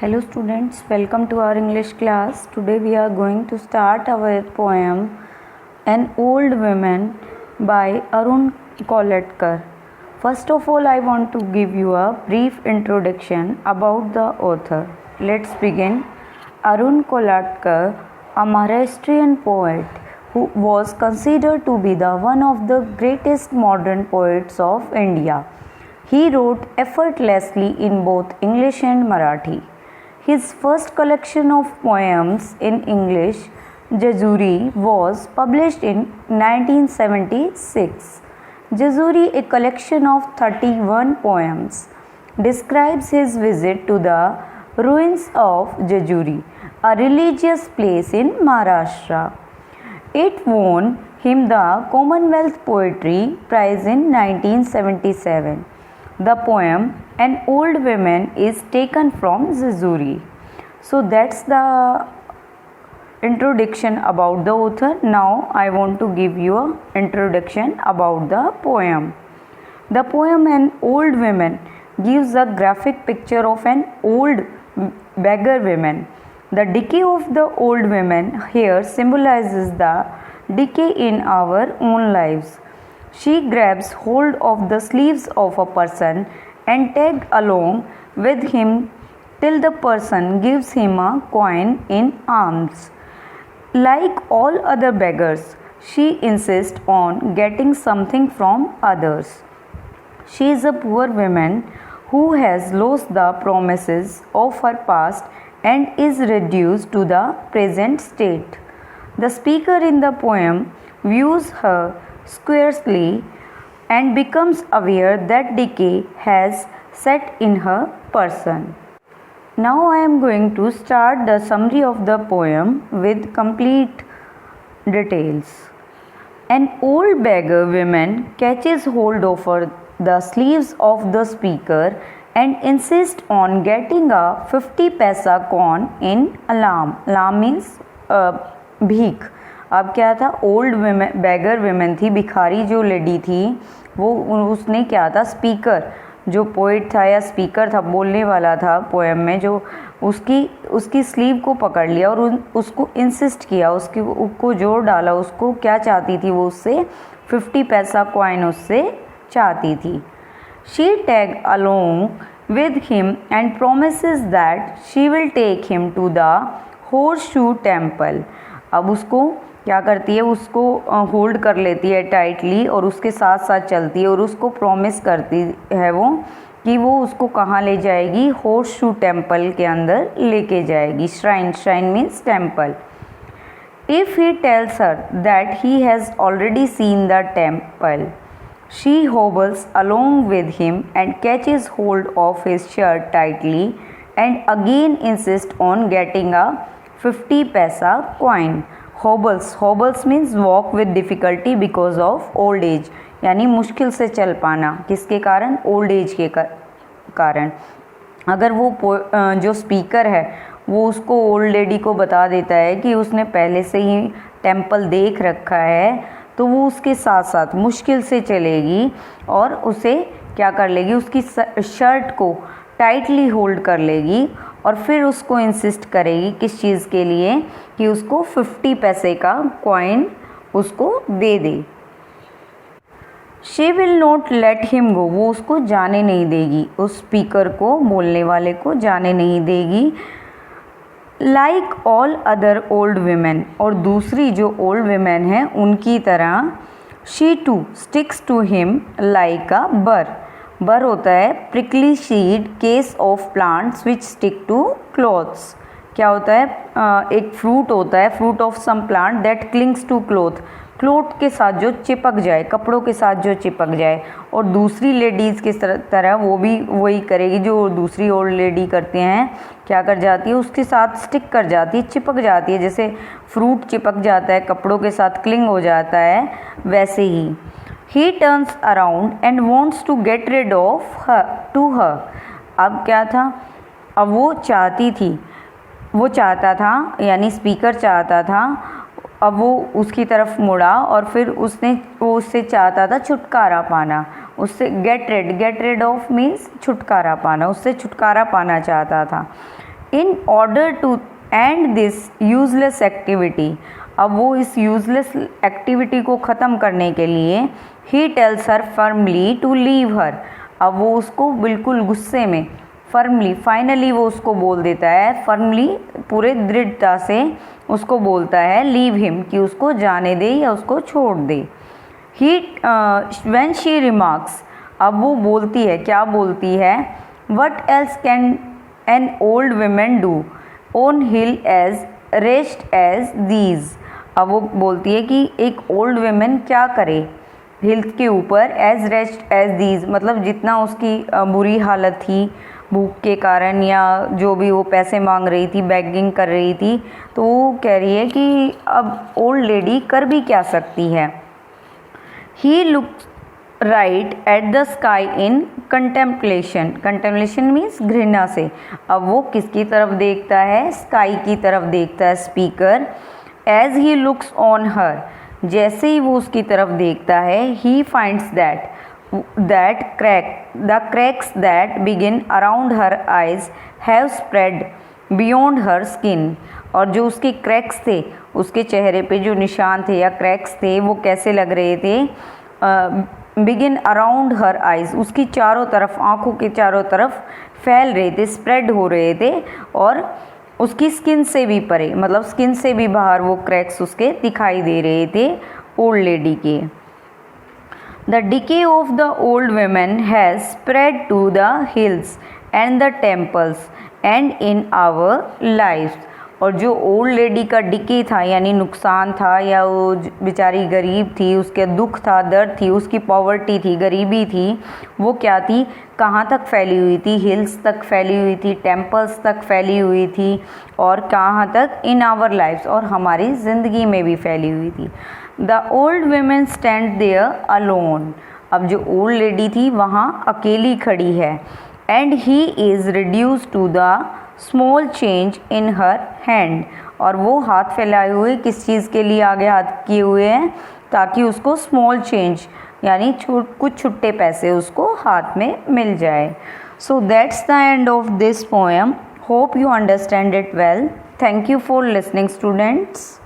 Hello students, welcome to our English class. Today we are going to start our poem An Old Woman by Arun Koletkar. First of all, I want to give you a brief introduction about the author. Let's begin. Arun Koletkar, a Maharashtrian poet who was considered to be the one of the greatest modern poets of India. He wrote effortlessly in both English and Marathi. His first collection of poems in English, Jejuri, was published in 1976. Jejuri, a collection of 31 poems, describes his visit to the ruins of Jejuri, a religious place in Maharashtra. It won him the Commonwealth Poetry Prize in 1977. The poem An Old Woman is taken from Jejuri. So that's the introduction about the author. Now I want to give you an introduction about the poem. The poem An Old Woman gives a graphic picture of an old beggar woman. The decay of the old woman here symbolizes the decay in our own lives. She grabs hold of the sleeves of a person and tags along with him till the person gives him a coin in alms. Like all other beggars, she insists on getting something from others. She is a poor woman who has lost the promises of her past and is reduced to the present state. The speaker in the poem views her squarely and becomes aware that decay has set in her person. Now I am going to start the summary of the poem with complete details. An old beggar woman catches hold of the sleeves of the speaker and insists on getting a 50 paisa coin in alam. Alam means भीख. अब क्या था, old बेगर women थी, भिखारी जो lady थी, वो उसने क्या था, स्पीकर जो पोइट था या स्पीकर था, बोलने वाला था पोएम में, जो उसकी स्लीव को पकड़ लिया और उसको इंसिस्ट किया, उसको जोर डाला. उसको क्या चाहती थी, वो उससे 50 पैसा कॉइन उससे चाहती थी. She tag along with him and promises that she will take him to the horseshoe temple. अब उसको क्या करती है, उसको होल्ड कर लेती है टाइटली और उसके साथ साथ चलती है और उसको प्रॉमिस करती है वो कि वो उसको कहाँ ले जाएगी, होर्सशू टेम्पल के अंदर लेके जाएगी. Shrine means temple. If he tells her that he has already seen the temple, she hobbles along with him and catches hold of his shirt tightly and again insists on getting a 50 paisa coin. Hobbles means walk with difficulty because of old age, यानी मुश्किल से चल पाना. किसके कारण, old age के कारण. अगर वो जो स्पीकर है वो उसको ओल्ड लेडी को बता देता है कि उसने पहले से ही टेम्पल देख रखा है, तो वो उसके साथ साथ मुश्किल से चलेगी और उसे क्या कर लेगी, उसकी शर्ट को टाइटली होल्ड कर लेगी और फिर उसको इंसिस्ट करेगी किस चीज़ के लिए, कि उसको 50 पैसे का कॉइन उसको दे दे. She will not let him go, वो उसको जाने नहीं देगी, उस स्पीकर को, बोलने वाले को जाने नहीं देगी. Like all other old women, और दूसरी जो ओल्ड वीमेन हैं उनकी तरह, she to sticks to him like a bur. Bur होता है prickly seed case of plants which stick to clothes. क्या होता है, एक फ्रूट होता है, fruit of some plant that clings to cloth के साथ जो चिपक जाए, कपड़ों के साथ जो चिपक जाए. और दूसरी लेडीज़ की तरह वो भी वही करेगी जो दूसरी ओल्ड लेडी करते हैं. क्या कर जाती है, उसके साथ स्टिक कर जाती है, चिपक जाती है. जैसे फ्रूट चिपक जाता है, कपड़ों के साथ क्लिंग हो जाता है, वैसे ही. He turns around and wants to get rid of her. अब क्या था, अब वो चाहता था, यानी स्पीकर चाहता था, अब वो उसकी तरफ मुड़ा और फिर वो उससे चाहता था छुटकारा पाना. उससे गेट रेड ऑफ मीन्स छुटकारा पाना, उससे छुटकारा पाना चाहता था. In order to end this useless activity, अब वो इस यूजलेस एक्टिविटी को ख़त्म करने के लिए he tells her firmly to leave her, अब वो उसको बिल्कुल गुस्से में फर्मली फाइनली वो उसको बोल देता है, फर्मली पूरे दृढ़ता से उसको बोलता है लीव हिम कि उसको जाने दे या उसको छोड़ दे। ही व्हेन शी रिमार्क्स, अब वो बोलती है, क्या बोलती है, what else can an old women do on hill as rest as these, अब वो बोलती है कि एक ओल्ड वुमेन क्या करे हिल के ऊपर एज रेस्ट एज दीज, मतलब जितना उसकी बुरी हालत थी भूख के कारण या जो भी वो पैसे मांग रही थी, बेगिंग कर रही थी, तो वो कह रही है कि अब ओल्ड लेडी कर भी क्या सकती है। He looks right at the sky in contemplation, contemplation means घृणा से, अब वो किसकी तरफ देखता है, स्काई की तरफ देखता है speaker. As he looks on her, जैसे ही वो उसकी तरफ देखता है, he finds that the cracks that begin around her eyes have spread beyond her skin, और जो उसके क्रैक्स थे, उसके चेहरे पे जो निशान थे या क्रैक्स थे, वो कैसे लग रहे थे, बिगिन अराउंड हर आइज़, उसकी चारों तरफ, आँखों के चारों तरफ फैल रहे थे, स्प्रेड हो रहे थे, और उसकी स्किन से भी परे, मतलब स्किन से भी बाहर वो क्रैक्स उसके दिखाई दे रहे थे ओल्ड लेडी के। The decay of the old women has spread to the hills and the temples and in our lives, और जो ओल्ड लेडी का डिके था यानी नुकसान था, या वो बेचारी गरीब थी, उसके दुख था, दर्द थी, उसकी पॉवर्टी थी, गरीबी थी, वो क्या थी, कहाँ तक फैली हुई थी, हिल्स तक फैली हुई थी, टेम्पल्स तक फैली हुई थी, और कहाँ तक, इन आवर लाइफ्स, और हमारी ज़िंदगी में भी फैली हुई थी। The old women stand there alone, अब जो ओल्ड लेडी थी वहाँ अकेली खड़ी है। And he is reduce to the small change in her hand, और वो हाथ फैलाए हुए किस चीज़ के लिए आगे हाथ किए हुए हैं, ताकि उसको स्मॉल चेंज यानी कुछ छुट्टे पैसे उसको हाथ में मिल जाए। So that's the end of this poem. Hope you understand it well. Thank you for listening students.